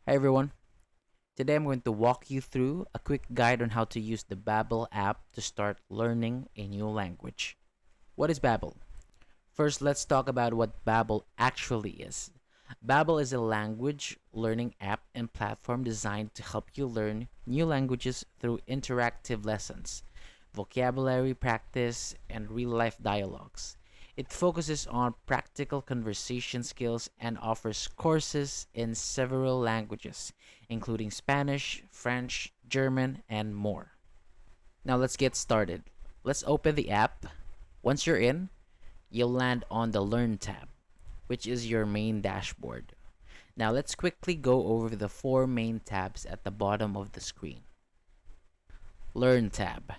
Hi everyone. Today I'm going to walk you through a quick guide on how to use the Babbel app to start learning a new language. What is Babbel? First, let's talk about what Babbel actually is. Babbel is a language learning app and platform designed to help you learn new languages through interactive lessons, vocabulary practice, and real-life dialogues. It focuses on practical conversation skills and offers courses in several languages, including Spanish, French, German, and more. Now let's get started. Let's open the app. Once you're in, you'll land on the Learn tab, which is your main dashboard. Now let's quickly go over the four main tabs at the bottom of the screen. Learn tab.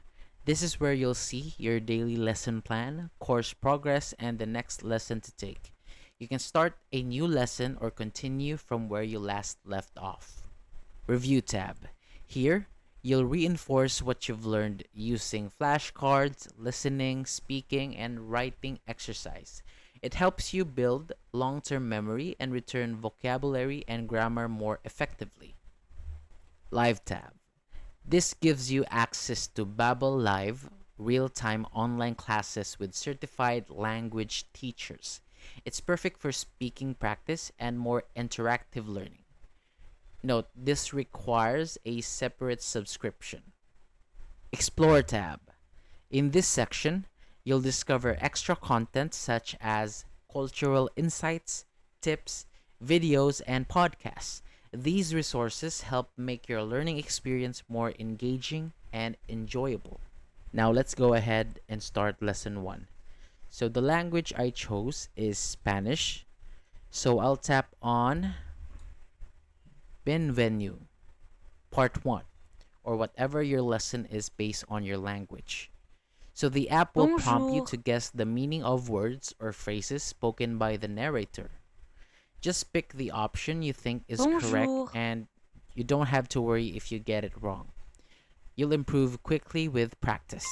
This is where you'll see your daily lesson plan, course progress, and the next lesson to take. You can start a new lesson or continue from where you last left off. Review tab. Here, you'll reinforce what you've learned using flashcards, listening, speaking, and writing exercise. It helps you build long-term memory and return vocabulary and grammar more effectively. Live tab. This gives you access to Babbel Live, real-time online classes with certified language teachers. It's perfect for speaking practice and more interactive learning. Note, this requires a separate subscription. Explore tab. In this section, you'll discover extra content such as cultural insights, tips, videos, and podcasts. These resources help make your learning experience more engaging and enjoyable. Now let's go ahead and start lesson 1. So the language I chose is Spanish. So I'll tap on Bienvenue, part 1, or whatever your lesson is based on your language. So the app will prompt you Bonjour. to guess the meaning of words or phrases spoken by the narrator. Just pick the option you think is correct Bonjour. and you don't have to worry if you get it wrong. You'll improve quickly with practice.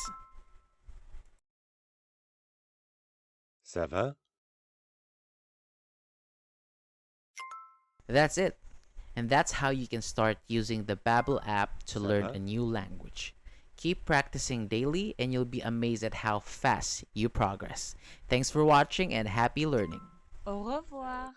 Ça va? That's it. And that's how you can start using the Babbel app to Ça learn va? a new language. Keep practicing daily and you'll be amazed at how fast you progress. Thanks for watching and happy learning. Au revoir.